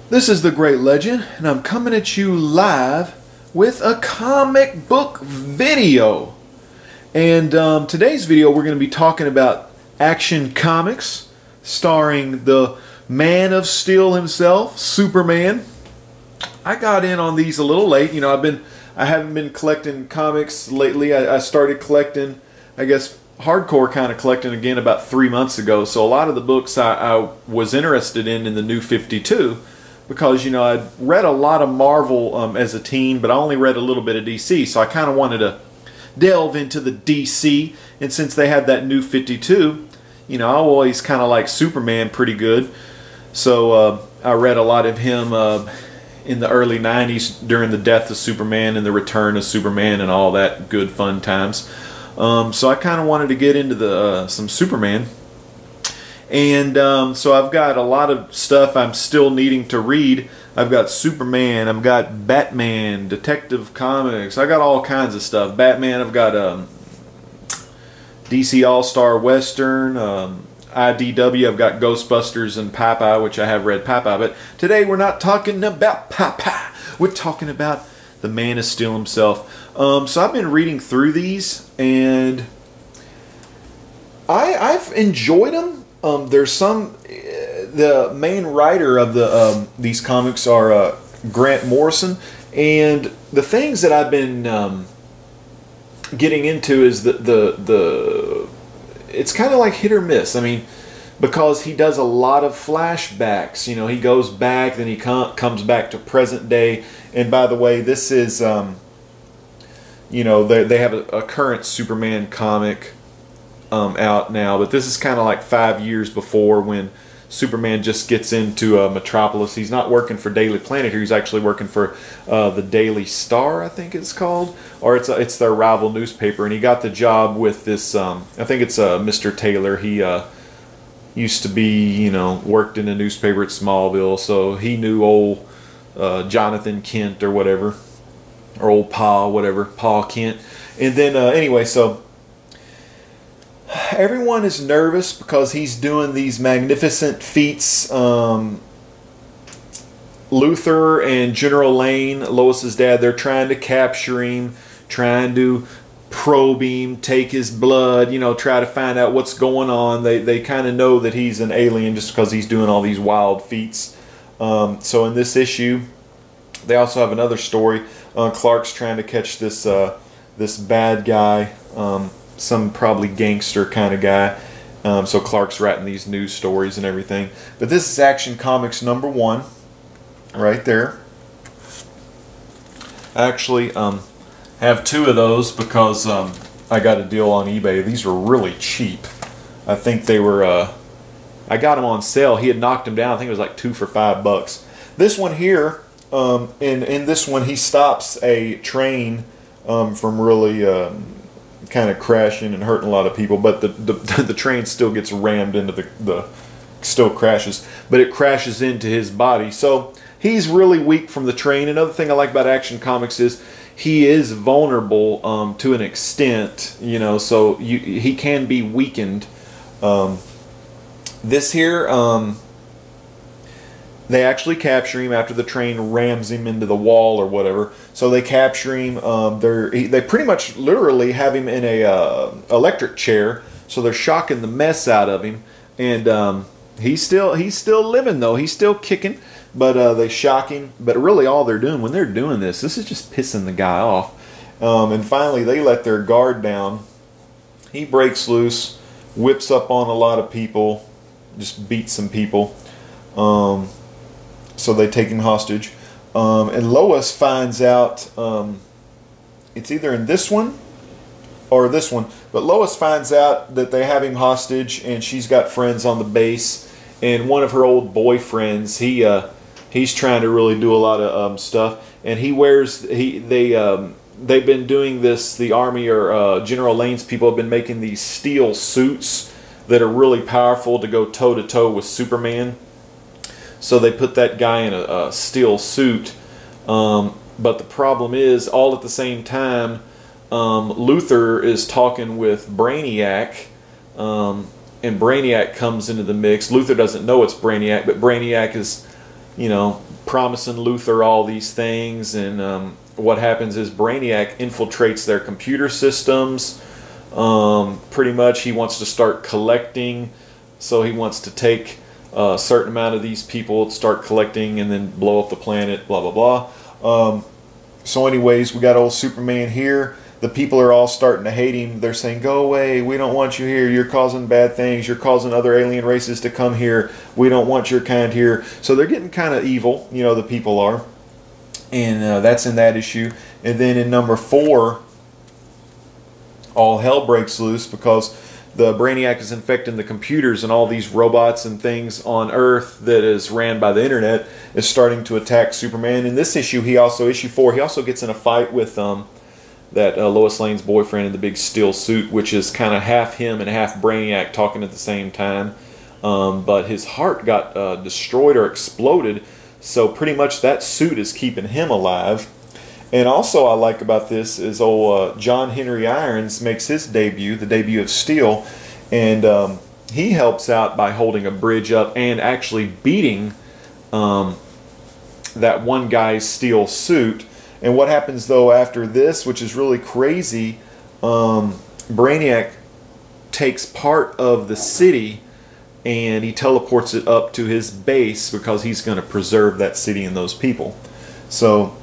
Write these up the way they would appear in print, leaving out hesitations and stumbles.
This is the Great Legend, and I'm coming at you live with a comic book video. And today's video we're going to be talking about Action Comics, starring the Man of Steel himself, Superman. I got in on these a little late. You know, I haven't been collecting comics lately. I started collecting, I guess, hardcore kind of collecting again about 3 months ago. So a lot of the books I was interested in the New 52. Because, you know, I'd read a lot of Marvel as a teen, but I only read a little bit of DC, so I kind of wanted to delve into the DC, and since they had that New 52, you know, I always kind of liked Superman pretty good, so I read a lot of him in the early 90s during the death of Superman and the return of Superman and all that good fun times. So I kind of wanted to get into some Superman. And so I've got a lot of stuff I'm still needing to read. I've got Superman, I've got Batman, Detective Comics, I got all kinds of stuff. Batman, I've got DC All-Star Western, IDW, I've got Ghostbusters and Popeye, which I have read Popeye. But today we're not talking about Popeye, we're talking about the Man of Steel himself. So I've been reading through these, and I've enjoyed them. There's some. The main writer of these comics are Grant Morrison, and the things that I've been getting into is the it's kind of like hit or miss. I mean, because he does a lot of flashbacks. You know, he goes back, then he comes back to present day. And by the way, this is you know, they have a current Superman comic out now, but this is kind of like 5 years before when Superman just gets into Metropolis. He's not working for Daily Planet here. He's actually working for the Daily Star, I think it's called, or it's their rival newspaper. And he got the job with this. I think it's Mr. Taylor. He used to be, you know, worked in a newspaper at Smallville, so he knew old Jonathan Kent or whatever, or old Pa, whatever, Pa Kent. And then anyway, so everyone is nervous because he's doing these magnificent feats. Luthor and General Lane, Lois's dad, they're trying to capture him, trying to probe him, take his blood, you know, try to find out what's going on. They kind of know that he's an alien just because he's doing all these wild feats. So in this issue, they also have another story. Clark's trying to catch this this bad guy, some probably gangster kind of guy. So Clark's writing these news stories and everything. But this is Action Comics #1 right there. I actually have 2 of those because I got a deal on eBay. These were really cheap. I think they were I got them on sale. He had knocked them down. I think it was like 2 for $5. This one here, in this one he stops a train from really kind of crashing and hurting a lot of people, but the train still gets rammed into still crashes, but it crashes into his body. So he's really weak from the train. Another thing I like about Action Comics is he is vulnerable to an extent, you know, so he can be weakened. This here, they actually capture him after the train rams him into the wall or whatever. So they capture him. They pretty much literally have him in a electric chair. So they're shocking the mess out of him, and he's still living though. He's still kicking, but they shock him. But really, all they're doing when they're doing this is just pissing the guy off. And finally, they let their guard down. He breaks loose, whips up on a lot of people, just beats some people. So they take him hostage. And Lois finds out, it's either in this one or this one, but Lois finds out that they have him hostage, and she's got friends on the base, and one of her old boyfriends, he's trying to really do a lot of stuff, and he wears, they've been doing this, the army or General Lane's people have been making these steel suits that are really powerful to go toe-to-toe with Superman. So they put that guy in a steel suit, but the problem is, all at the same time, Luthor is talking with Brainiac, and Brainiac comes into the mix. Luthor doesn't know it's Brainiac, but Brainiac is, you know, promising Luthor all these things, and what happens is Brainiac infiltrates their computer systems. Pretty much he wants to start collecting, so he wants to take a certain amount of these people, start collecting, and then blow up the planet, blah blah blah. So anyways, we got old Superman here. The people are all starting to hate him. They're saying, go away, we don't want you here, you're causing bad things, you're causing other alien races to come here, we don't want your kind here. So they're getting kind of evil, you know, the people are. And that's in that issue. And then in number 4, all hell breaks loose because the Brainiac is infecting the computers, and all these robots and things on Earth that is ran by the internet is starting to attack Superman. In this issue, issue 4, he also gets in a fight with that Lois Lane's boyfriend in the big steel suit, which is kind of half him and half Brainiac talking at the same time. But his heart got destroyed or exploded, so pretty much that suit is keeping him alive. And also I like about this is old John Henry Irons makes his debut, the debut of Steel, and he helps out by holding a bridge up and actually beating that one guy's steel suit. And what happens though after this, which is really crazy, Brainiac takes part of the city and he teleports it up to his base because he's going to preserve that city and those people. So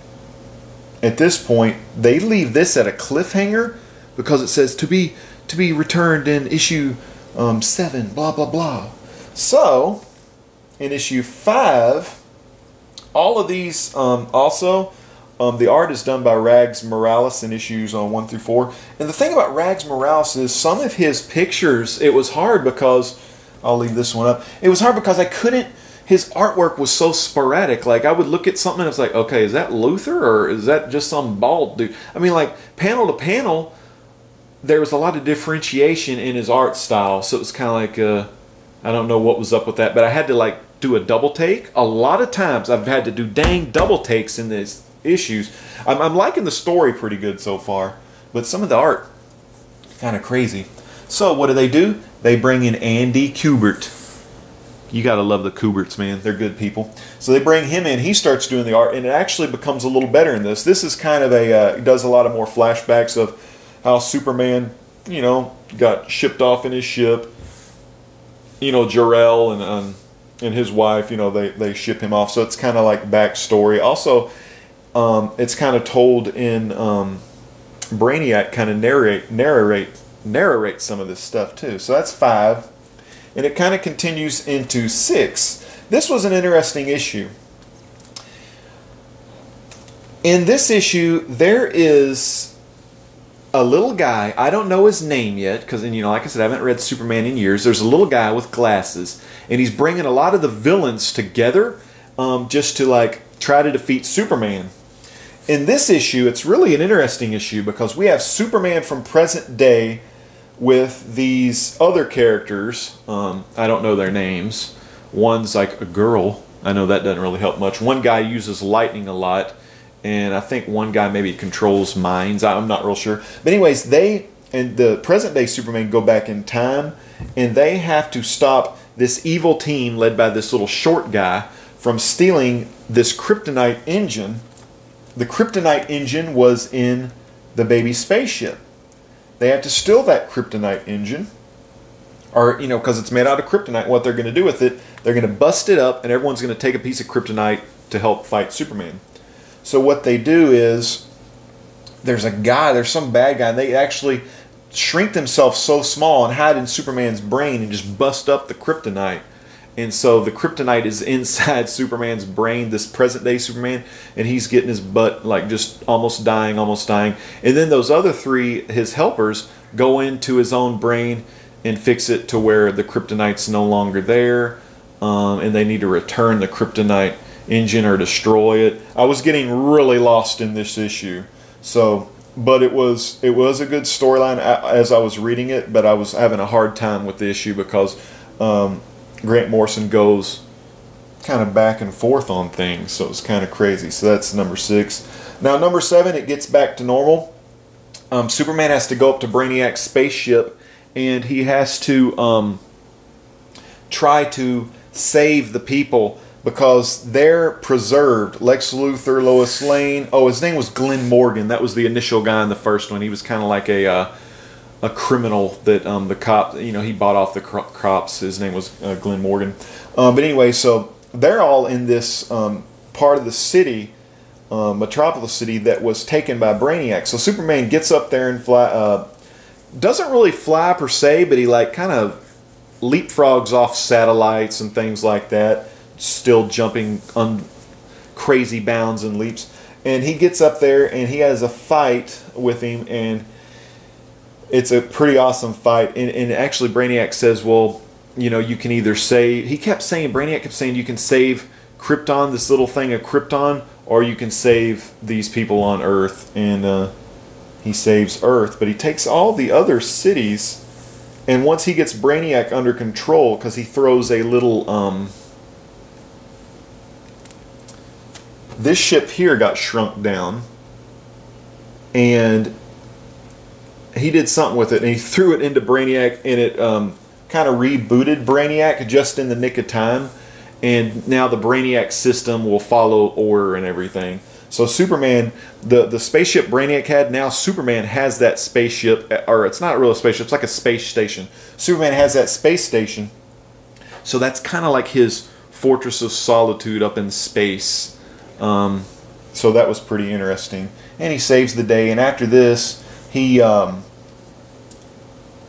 at this point, they leave this at a cliffhanger because it says to be returned in issue 7, blah blah blah. So in issue 5, all of these the art is done by Rags Morales in issues 1 through 4. And the thing about Rags Morales is some of his pictures, it was hard because, I'll leave this one up, it was hard because I couldn't, his artwork was so sporadic. Like I would look at something and it's like, okay, is that Luthor or is that just some bald dude? I mean, like panel to panel, there was a lot of differentiation in his art style. So it was kind of like, I don't know what was up with that, but I had to like do a double take. A lot of times I've had to do dang double takes in these issues. I'm liking the story pretty good so far, but some of the art kind of crazy. So what do? They bring in Andy Kubert. You gotta love the Kuberts, man. They're good people. So they bring him in. He starts doing the art, and it actually becomes a little better in this. This is kind of a does a lot of more flashbacks of how Superman, you know, got shipped off in his ship. You know, Jor-El and his wife, you know, they ship him off. So it's kind of like backstory. Also, it's kind of told in Brainiac, kind of narrate some of this stuff too. So that's 5. And it kind of continues into 6. This was an interesting issue. In this issue, there is a little guy. I don't know his name yet because, you know, like I said, I haven't read Superman in years. There's a little guy with glasses, and he's bringing a lot of the villains together just to like try to defeat Superman. In this issue, it's really an interesting issue because we have Superman from present day with these other characters. I don't know their names. One's like a girl. I know that doesn't really help much. One guy uses lightning a lot, and I think one guy maybe controls minds. I'm not real sure. But anyways, they and the present day Superman go back in time, and they have to stop this evil team led by this little short guy from stealing this kryptonite engine. The kryptonite engine was in the baby spaceship. They have to steal that kryptonite engine, or, you know, because it's made out of kryptonite. What they're going to do with it, they're going to bust it up, and everyone's going to take a piece of kryptonite to help fight Superman. So what they do is, there's some bad guy, and they actually shrink themselves so small and hide in Superman's brain and just bust up the kryptonite. And so the kryptonite is inside Superman's brain, this present day Superman, and he's getting his butt like just almost dying. And then those other 3, his helpers, go into his own brain and fix it to where the kryptonite's no longer there, and they need to return the kryptonite engine or destroy it. I was getting really lost in this issue. So, but it was a good storyline as I was reading it, but I was having a hard time with the issue because Grant Morrison goes kind of back and forth on things, so it's kind of crazy. So that's number 6. Now number 7, it gets back to normal. Superman has to go up to Brainiac's spaceship, and he has to try to save the people because they're preserved. Lex Luthor, Lois Lane. Oh, his name was Glenn Morgan. That was the initial guy in the first one. He was kind of like a criminal that the cop, he bought off the cops. His name was Glenn Morgan. But anyway, so they're all in this part of the city, Metropolis City, that was taken by Brainiac. So Superman gets up there and doesn't really fly per se, but he like kind of leapfrogs off satellites and things like that, still jumping on crazy bounds and leaps. And he gets up there and he has a fight with him, and it's a pretty awesome fight. And actually Brainiac says, well, you can either save, Brainiac kept saying you can save Krypton, this little thing of Krypton, or you can save these people on Earth. And he saves Earth, but he takes all the other cities. And once he gets Brainiac under control, because he throws a little, this ship here got shrunk down, and he did something with it, and he threw it into Brainiac, and it kind of rebooted Brainiac just in the nick of time. And now the Brainiac system will follow order and everything. So Superman, the spaceship Brainiac had, now Superman has that spaceship, or it's not really a spaceship, it's like a space station. Superman has that space station. So that's kind of like his fortress of solitude up in space. So that was pretty interesting. And he saves the day, and after this, he,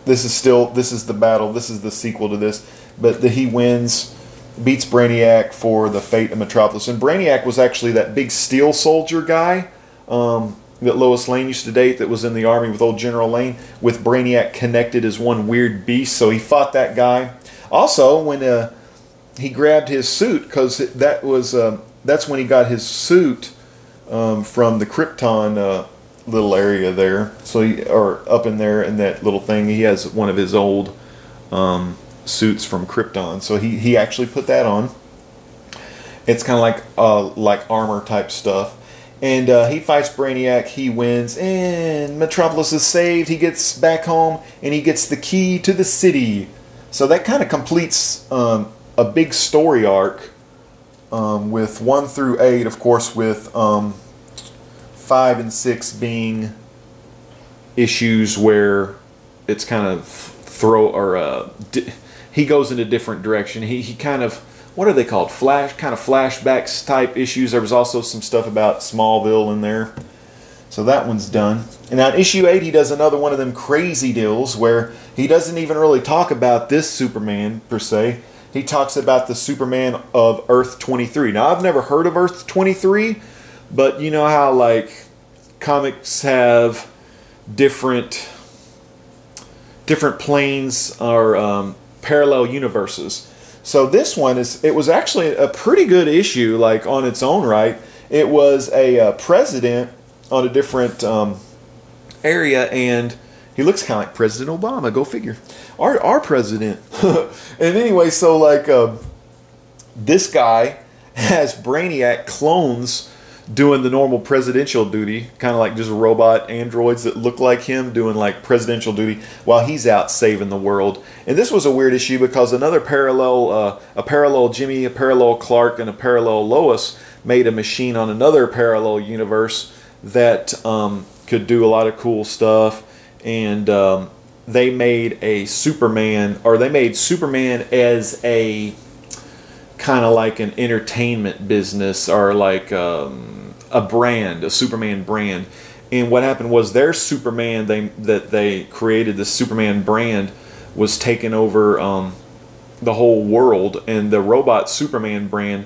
this is the battle, this is the sequel to this, but he wins, beats Brainiac for the fate of Metropolis. And Brainiac was actually that big steel soldier guy that Lois Lane used to date, that was in the army with old General Lane, with Brainiac connected as one weird beast. So he fought that guy. Also, when he grabbed his suit, because that's when he got his suit from the Krypton little area there. So or up in there in that little thing, he has one of his old suits from Krypton, so he actually put that on. It's kind of like armor type stuff, and he fights Brainiac. He wins, and Metropolis is saved. He gets back home, and he gets the key to the city. So that kind of completes a big story arc with 1 through 8, of course, with 5 and 6 being issues where it's kind of he goes in a different direction. He kind of, what are they called? Flashbacks type issues. There was also some stuff about Smallville in there. So that one's done. And now in issue 8, he does another one of them crazy deals where he doesn't even really talk about this Superman per se. He talks about the Superman of Earth 23. Now, I've never heard of Earth 23, but you know how like comics have different planes or parallel universes. So this one it was actually a pretty good issue, like on its own right. It was a president on a different area, and he looks kind of like President Obama. Go figure. Our president. And anyway, so like this guy has Brainiac clones doing the normal presidential duty, kind of like just robot androids that look like him doing like presidential duty while he's out saving the world. And this was a weird issue because another parallel, a parallel Jimmy, a parallel Clark, and a parallel Lois made a machine on another parallel universe that could do a lot of cool stuff. And they made a Superman, or they made Superman as a kind of like an entertainment business, or like a brand, a Superman brand. And what happened was their Superman that they created, the Superman brand, was taking over the whole world, and the robot Superman brand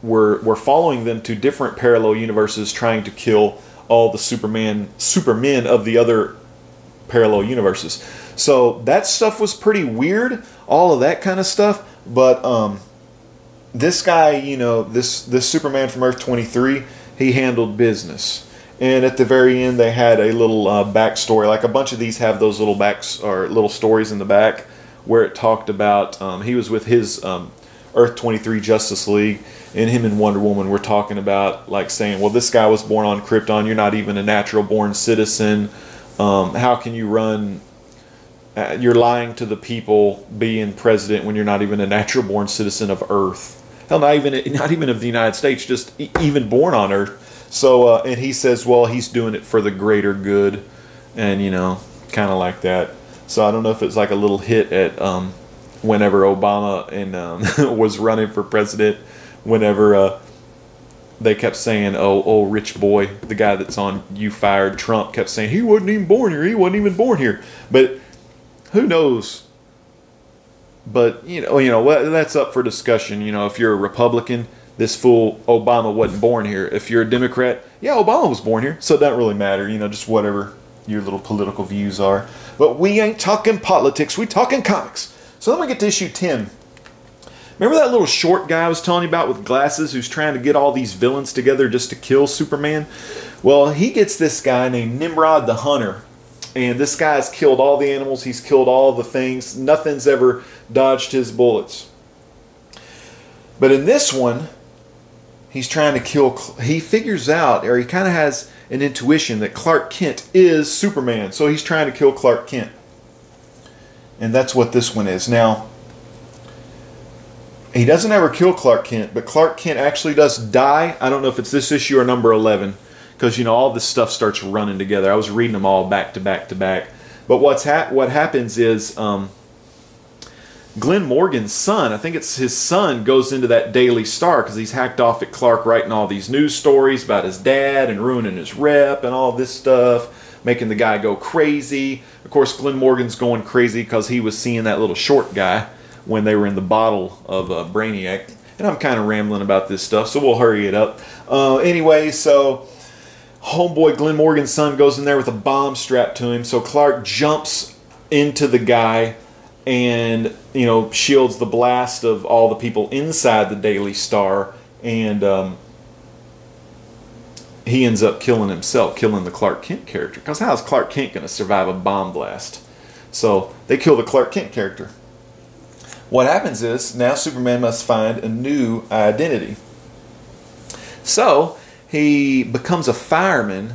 were following them to different parallel universes, trying to kill all the Supermen of the other parallel universes. So that stuff was pretty weird, all of that kind of stuff. But this guy, you know, this Superman from Earth 23, he handled business. And at the very end, they had a little backstory. Like a bunch of these have those little little stories in the back where it talked about he was with his Earth 23 Justice League, and him and Wonder Woman were talking about, like, saying, well, this guy was born on Krypton. You're not even a natural born citizen. How can you run? You're lying to the people being president when you're not even a natural born citizen of Earth. Hell, not even of the United States, just even born on Earth. So, and he says, well, he's doing it for the greater good, and kind of like that. So I don't know if it's like a little hit at whenever Obama and was running for president, whenever they kept saying, oh, rich boy, the guy that's on You Fired Trump, kept saying he wasn't even born here. He wasn't even born here. But who knows? But that's up for discussion. If you're a Republican, this fool Obama wasn't born here. If you're a Democrat, yeah, Obama was born here. So it doesn't really matter. Just whatever your little political views are. But we ain't talking politics. We talking comics. So let me get to issue 10. Remember that little short guy I was telling you about with glasses who's trying to get all these villains together just to kill Superman? Well, he gets this guy named Nimrod the Hunter. And this guy's killed all the animals. He's killed all the things. Nothing's ever dodged his bullets. But in this one, he's trying to kill... He figures out, or he kind of has an intuition that Clark Kent is Superman. So he's trying to kill Clark Kent. And that's what this one is. Now, he doesn't ever kill Clark Kent, but Clark Kent actually does die. I don't know if it's this issue or number 11. Because, all this stuff starts running together. I was reading them all back to back to back. But what happens is Glenn Morgan's son, I think it's his son, goes into that Daily Star because he's hacked off at Clark writing all these news stories about his dad and ruining his rep and all this stuff, making the guy go crazy. Of course, Glenn Morgan's going crazy because he was seeing that little short guy when they were in the bottle of Brainiac. And I'm kind of rambling about this stuff, so we'll hurry it up. Anyway, so... Homeboy Glenn Morgan's son goes in there with a bomb strapped to him, so Clark jumps into the guy and shields the blast of all the people inside the Daily Star, and he ends up killing himself, killing the Clark Kent character, because how is Clark Kent going to survive a bomb blast? So they kill the Clark Kent character. What happens is now Superman must find a new identity. So he becomes a fireman.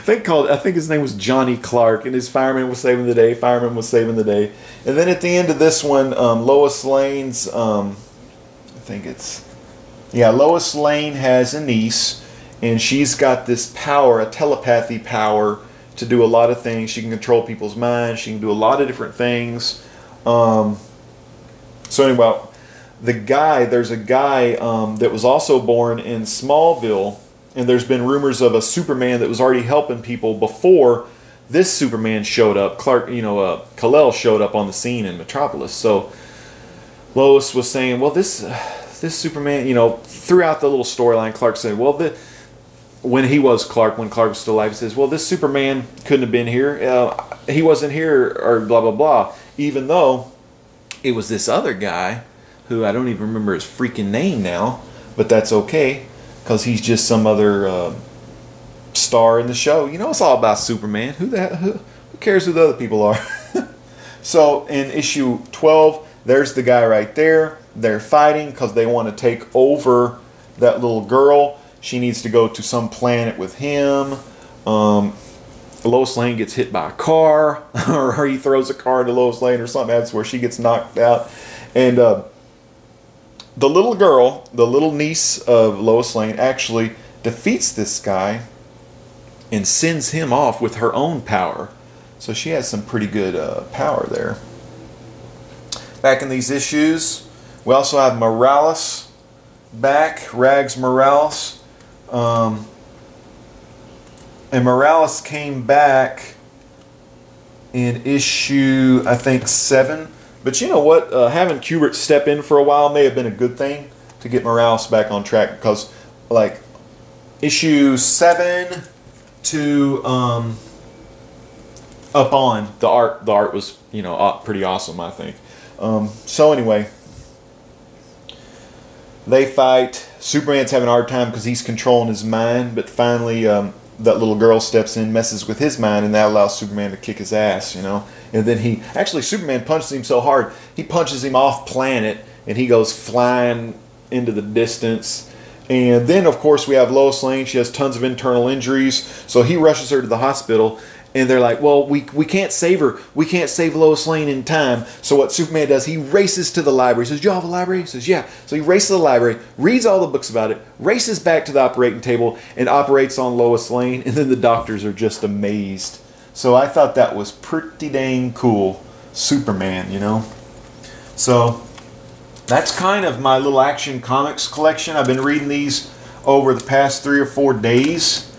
I think his name was Johnny Clark, and his fireman was saving the day. Fireman was saving the day. And then at the end of this one, Lois Lane's, Lois Lane has a niece, and she's got this power, a telepathy power, to do a lot of things. She can control people's minds. She can do a lot of different things. So anyway, there's a guy that was also born in Smallville, and there's been rumors of a Superman that was already helping people before this Superman showed up. Kal-El showed up on the scene in Metropolis. So Lois was saying, well, this Superman, throughout the little storyline, Clark said, well, when Clark was still alive, he says, well, this Superman couldn't have been here. He wasn't here, or blah, blah, blah. Even though it was this other guy, who I don't even remember his freaking name now, but that's okay, because he's just some other star in the show. It's all about Superman. Who cares who the other people are? So in issue 12, there's the guy right there. They're fighting because they want to take over that little girl. She needs to go to some planet with him. Lois Lane gets hit by a car, or he throws a car to Lois Lane or something. That's where she gets knocked out. And the little girl, the little niece of Lois Lane, actually defeats this guy and sends him off with her own power. So she has some pretty good power there. Back in these issues, we also have Morales back, Rags Morales. And Morales came back in issue, I think, 7. But you know what? Having Kubert step in for a while may have been a good thing to get Morales back on track, because, like, issue 7 to up on, the art was, pretty awesome, I think. So anyway, they fight. Superman's having a hard time because he's controlling his mind, but finally that little girl steps in, messes with his mind, and that allows Superman to kick his ass, And then Superman punches him so hard, he punches him off planet, and he goes flying into the distance. And then, of course, we have Lois Lane. She has tons of internal injuries, so he rushes her to the hospital. And they're like, well, we can't save her. We can't save Lois Lane in time. So what Superman does, he races to the library. He says, do you have a library? He says, yeah. So he races to the library, reads all the books about it, races back to the operating table, and operates on Lois Lane. And then the doctors are just amazed. So I thought that was pretty dang cool. Superman, you know. So that's kind of my little Action Comics collection. I've been reading these over the past 3 or 4 days.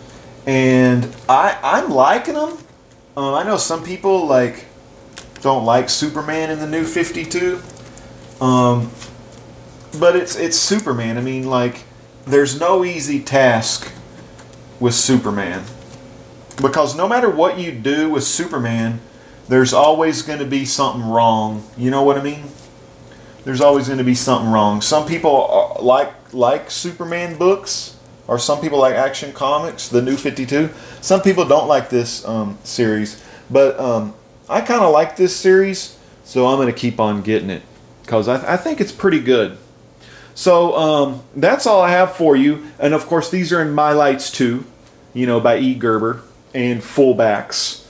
And I'm liking them. I know some people like don't like Superman in the New 52, but it's Superman. I mean, like, there's no easy task with Superman, because no matter what you do with Superman, there's always going to be something wrong. You know what I mean? There's always going to be something wrong. Some people like Superman books. Or some people like Action Comics, the New 52. Some people don't like this series. But I kind of like this series, so I'm going to keep on getting it. Because I think it's pretty good. So that's all I have for you. And of course, these are in My Lights too. You know, by E. Gerber. And fullbacks.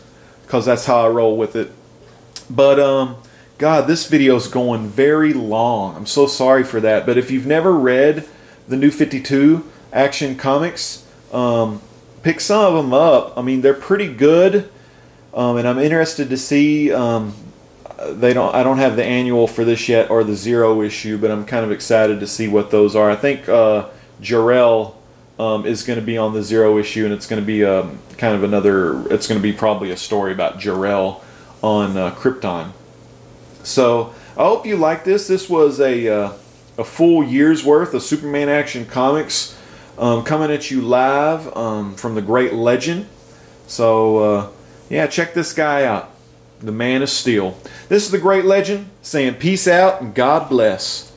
Because that's how I roll with it. But, God, this video is going very long. I'm so sorry for that. But if you've never read the New 52... Action Comics, pick some of them up. I mean, they're pretty good, and I'm interested to see. I don't have the annual for this yet, or the 0 issue, but I'm kind of excited to see what those are. I think Jor-El is going to be on the 0 issue, and it's going to be kind of another. It's going to be probably a story about Jor-El on Krypton. So I hope you like this. This was a full year's worth of Superman Action Comics. Coming at you live from the great legend. So, yeah, check this guy out. The Man of Steel. This is the great legend saying peace out and God bless.